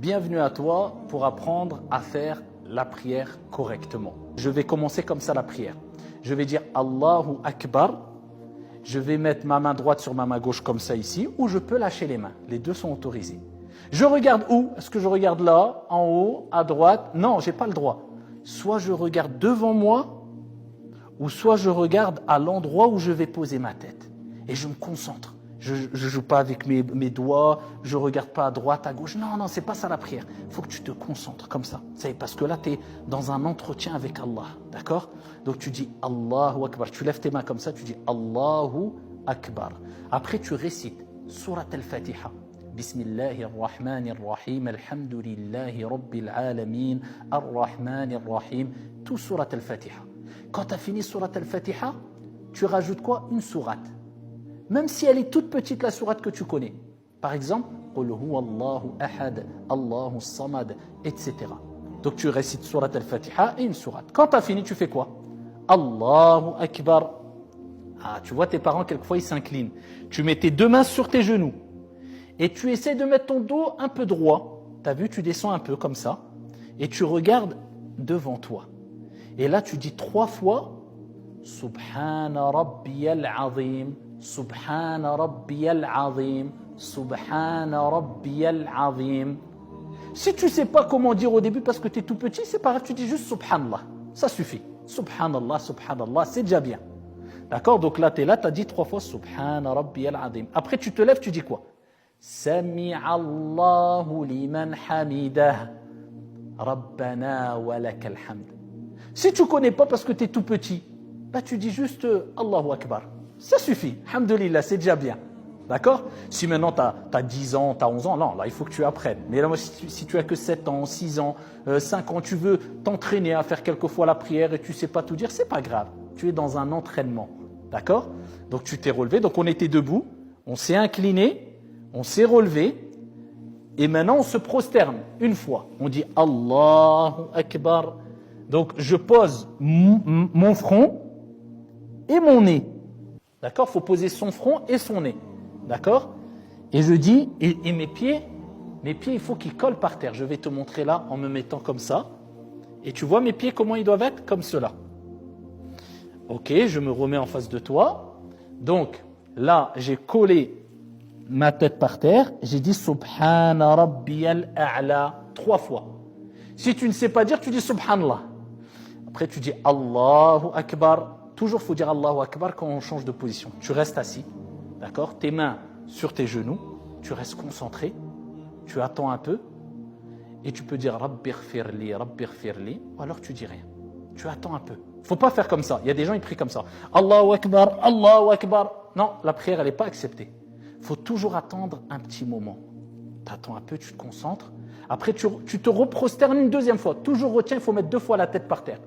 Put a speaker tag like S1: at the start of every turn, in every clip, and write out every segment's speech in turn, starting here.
S1: Bienvenue à toi pour apprendre à faire la prière correctement. Je vais commencer comme ça la prière. Je vais dire Allahu Akbar. Je vais mettre ma main droite sur ma main gauche comme ça ici, ou je peux lâcher les mains. Les deux sont autorisés. Je regarde où? Est-ce que je regarde là, en haut, à droite? Non, je n'ai pas le droit. Soit je regarde devant moi, ou soit je regarde à l'endroit où je vais poser ma tête. Et je me concentre. Je ne joue pas avec mes doigts, je ne regarde pas à droite, à gauche. Non, non, ce n'est pas ça la prière. Il faut que tu te concentres comme ça. Parce que là, tu es dans un entretien avec Allah. D'accord? Donc tu dis Allahu Akbar. Tu lèves tes mains comme ça, tu dis Allahu Akbar. Après, tu récites Surat al-Fatiha. Bismillahirrahmanirrahim. Alhamdulillahi Rabbil Alamin. Ar-Rahmanirrahim. Tout Surat al-Fatiha. Quand tu as fini Surat al-Fatiha, tu rajoutes quoi? Une sourate. Même si elle est toute petite, la sourate que tu connais. Par exemple, Qul huwa Allahu ahad, Allahu samad, etc. Donc tu récites Surat al-Fatiha et une sourate. Quand tu as fini, tu fais quoi? Allahu Akbar. Ah, tu vois tes parents, quelquefois, ils s'inclinent. Tu mets tes deux mains sur tes genoux. Et tu essaies de mettre ton dos un peu droit. Tu as vu, tu descends un peu comme ça. Et tu regardes devant toi. Et là, tu dis 3 fois Subhana Rabbiyal Azim. Subhana Rabbiyal Azim, Subhana Rabbiyal Azim. Si tu ne sais pas comment dire au début parce que tu es tout petit, c'est pas grave, tu dis juste Subhanallah. Ça suffit. Subhanallah, Subhanallah, c'est déjà bien. D'accord? Donc là, tu es là, tu as dit 3 fois Subhana Rabbiyal Azim. Après, tu te lèves, tu dis quoi? Sami'allahu liman hamidah. Rabbana wa lakal hamd. Si tu ne connais pas parce que tu es tout petit, bah, tu dis juste Allahu Akbar. Ça suffit, alhamdoulilah, c'est déjà bien. D'accord? Si maintenant tu as 10 ans, tu as 11 ans, non, là il faut que tu apprennes. Mais là, si tu as que 7 ans, 6 ans, 5 ans, tu veux t'entraîner à faire quelquefois la prière et tu ne sais pas tout dire, c'est pas grave. Tu es dans un entraînement. D'accord? Donc tu t'es relevé, donc on était debout, on s'est incliné, on s'est relevé et maintenant on se prosterne une fois. On dit Allahu Akbar. Donc je pose mon front et mon nez. D'accord? Il faut poser son front et son nez. D'accord? Et je dis, et mes pieds, il faut qu'ils collent par terre. Je vais te montrer là en me mettant comme ça. Et tu vois mes pieds, comment ils doivent être? Comme cela. Ok, je me remets en face de toi. Donc, là, j'ai collé ma tête par terre. J'ai dit Subhana Rabbiyal A'la 3 fois. Si tu ne sais pas dire, tu dis Subhanallah. Après, tu dis Allahu Akbar. Toujours, il faut dire Allahu Akbar quand on change de position. Tu restes assis, d'accord? Tes mains sur tes genoux, tu restes concentré, tu attends un peu et tu peux dire Rabbighfirli, Rabbighfirli, ou alors tu dis rien. Tu attends un peu. Il ne faut pas faire comme ça. Il y a des gens qui prient comme ça. Allahu Akbar, Allahu Akbar. Non, la prière, elle n'est pas acceptée. Il faut toujours attendre un petit moment. Tu attends un peu, tu te concentres. Après, tu te reprosternes une deuxième fois. Toujours retiens, il faut mettre 2 fois la tête par terre.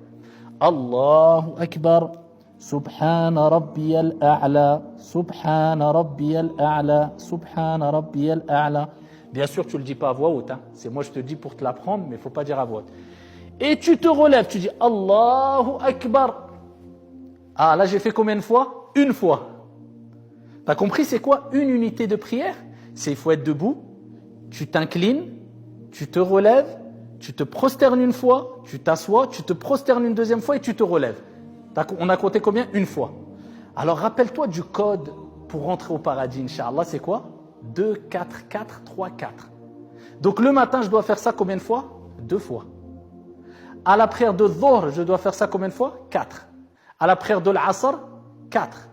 S1: Allahu Akbar. Subhana Rabbiyal A'la, Subhana Rabbiyal A'la, Subhana Rabbiyal A'la. Bien sûr, tu ne le dis pas à voix haute. Hein. C'est moi, je te dis pour te l'apprendre, mais il ne faut pas dire à voix haute. Et tu te relèves, tu dis Allahu Akbar. Ah, là, j'ai fait combien de fois? 1 fois. Tu as compris, c'est quoi une unité de prière? C'est il faut être debout, tu t'inclines, tu te relèves, tu te prosternes 1 fois, tu t'assois, tu te prosternes une 2e fois et tu te relèves. On a compté combien? 1 fois. Alors rappelle-toi du code pour rentrer au paradis, Inch'Allah, c'est quoi? 2, 4, 4, 3, 4. Donc le matin, je dois faire ça combien de fois? 2 fois. À la prière de Dhuhr, je dois faire ça combien de fois? 4. À la prière de l'Asr, 4.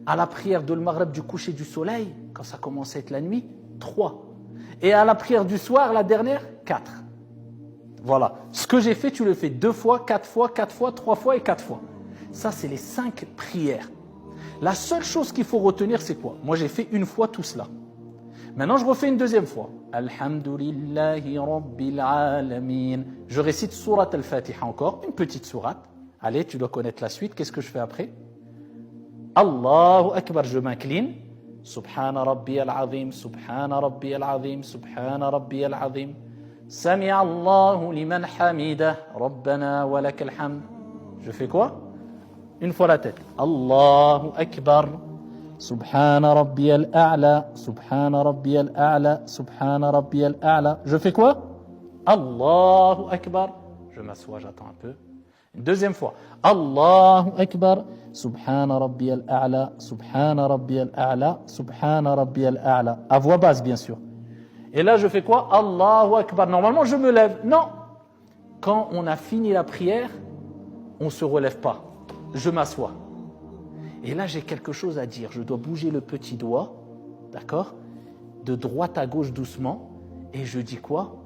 S1: À la prière de l'Maghrib du coucher du soleil, quand ça commence à être la nuit, 3. Et à la prière du soir, la dernière, 4. Voilà. Ce que j'ai fait, tu le fais 2 fois, 4 fois, 4 fois, 3 fois et 4 fois. Ça, c'est les 5 prières. La seule chose qu'il faut retenir, c'est quoi? Moi, j'ai fait 1 fois tout cela. Maintenant, je refais une 2e fois. Alhamdulillahi Rabbil Alamin. Je récite Surat al-Fatiha encore, une petite sourate. Allez, tu dois connaître la suite. Qu'est-ce que je fais après? Allahu Akbar, je m'incline. Subhana Rabbiyal Azim, Subhana Rabbiyal Azim, Subhana Rabbiyal Azim. Sami'allahu liman hamidah, Rabbana wa lakal hamd. Je fais quoi? 1 fois la tête. Allahu Akbar. Subhana Rabbiyal A'la. Subhana Rabbiyal A'la. Subhana Rabbiyal A'la. Je fais quoi? Allahu Akbar. Je m'assois, j'attends un peu. Une deuxième fois. Allahu Akbar. Subhana Rabbiyal A'la. Subhana Rabbiyal A'la. Subhana Rabbiyal A'la. À voix basse, bien sûr. Et là, je fais quoi? Allahu Akbar. Normalement, je me lève. Non. Quand on a fini la prière, on ne se relève pas. Je m'assois. Et là, j'ai quelque chose à dire. Je dois bouger le petit doigt, d'accord? De droite à gauche doucement. Et je dis quoi?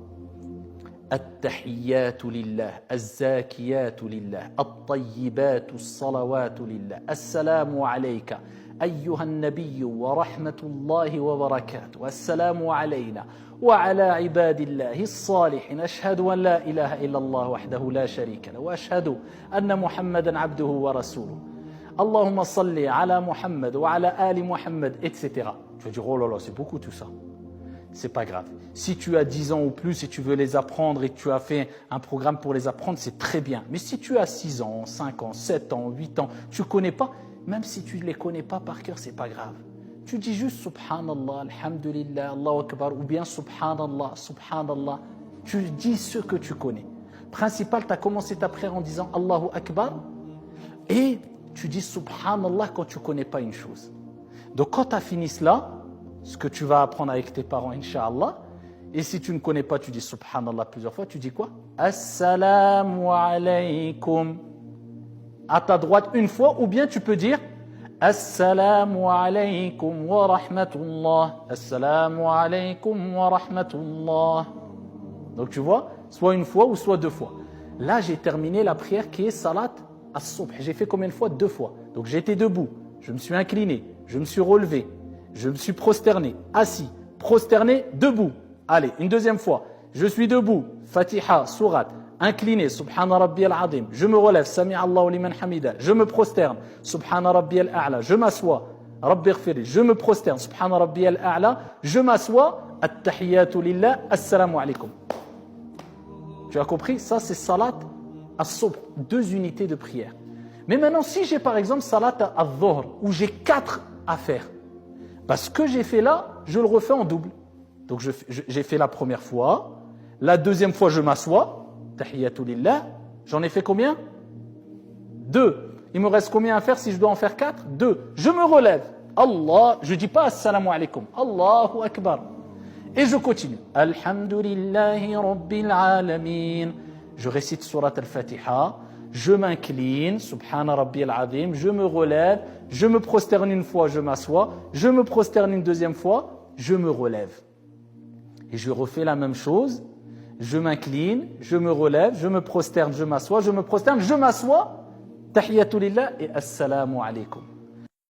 S1: التحيات لله الزاكيات لله الطيبات الصلوات لله السلام عليك أيها النبي ورحمة الله وبركاته والسلام علينا وعلى عباد الله الصالحين أشهد أن لا إله إلا الله وحده لا شريك له وأشهد أن محمدا عبده ورسوله اللهم صل على محمد وعلى آل محمد etc. Tu vas dire oh là là c'est beaucoup tout ça. C'est pas grave. Si tu as 10 ans ou plus et tu veux les apprendre et que tu as fait un programme pour les apprendre, c'est très bien. Mais si tu as 6 ans, 5 ans, 7 ans, 8 ans, tu ne connais pas, même si tu ne les connais pas par cœur, c'est pas grave. Tu dis juste Subhanallah, Alhamdulillah, Allahu Akbar, ou bien Subhanallah, Subhanallah. Tu dis ce que tu connais. Principal, tu as commencé ta prière en disant Allahu Akbar et tu dis Subhanallah quand tu ne connais pas une chose. Donc quand tu as fini cela, ce que tu vas apprendre avec tes parents, Inch'Allah. Et si tu ne connais pas, tu dis Subhanallah plusieurs fois, tu dis quoi? Assalamu alaykum. À ta droite une fois, ou bien tu peux dire Assalamu alaykum wa rahmatullah. Assalamu alaykum wa rahmatullah. Donc tu vois, soit une fois ou soit deux fois. Là, j'ai terminé la prière qui est Salat as-Subh. J'ai fait combien de fois? 2 fois. Donc j'étais debout, je me suis incliné, je me suis relevé. Je me suis prosterné, assis, prosterné, debout. Allez, une deuxième fois. Je suis debout, Fatiha, Surat, incliné, Subhana Rabbiyal Azim. Je me relève, Sami Allahu liman hamida. Je me prosterne, Subhana Rabbiyal A'la. Je m'assois, Rabbi ighfirli. Je me prosterne, Subhana Rabbiyal A'la. Je m'assois, At-Tahiyyatu lillah, Assalamu alaykum. Tu as compris? Ça, c'est Salat as-Subh, 2 unités de prière. Mais maintenant, si j'ai par exemple Salat al-Dhuhr, où j'ai 4 à faire, parce que j'ai fait là, je le refais en double. Donc j'ai fait la première fois, la deuxième fois je m'assois, Tahiyyatu lillah, j'en ai fait combien? 2. Il me reste combien à faire si je dois en faire 4? 2. Je me relève, Allah, je ne dis pas Assalamu alaykum, Allahu Akbar. Et je continue. Alhamdulillahi Rabbil Alamin. Je récite Surat al-Fatiha. Je m'incline, Subhana Rabbiyal Azim, je me relève, je me prosterne une fois, je m'assois, je me prosterne une deuxième fois, je me relève. Et je refais la même chose, je m'incline, je me relève, je me prosterne, je m'assois, je me prosterne, je m'assois, Tahiyyatu lillah et Assalamu alaykum.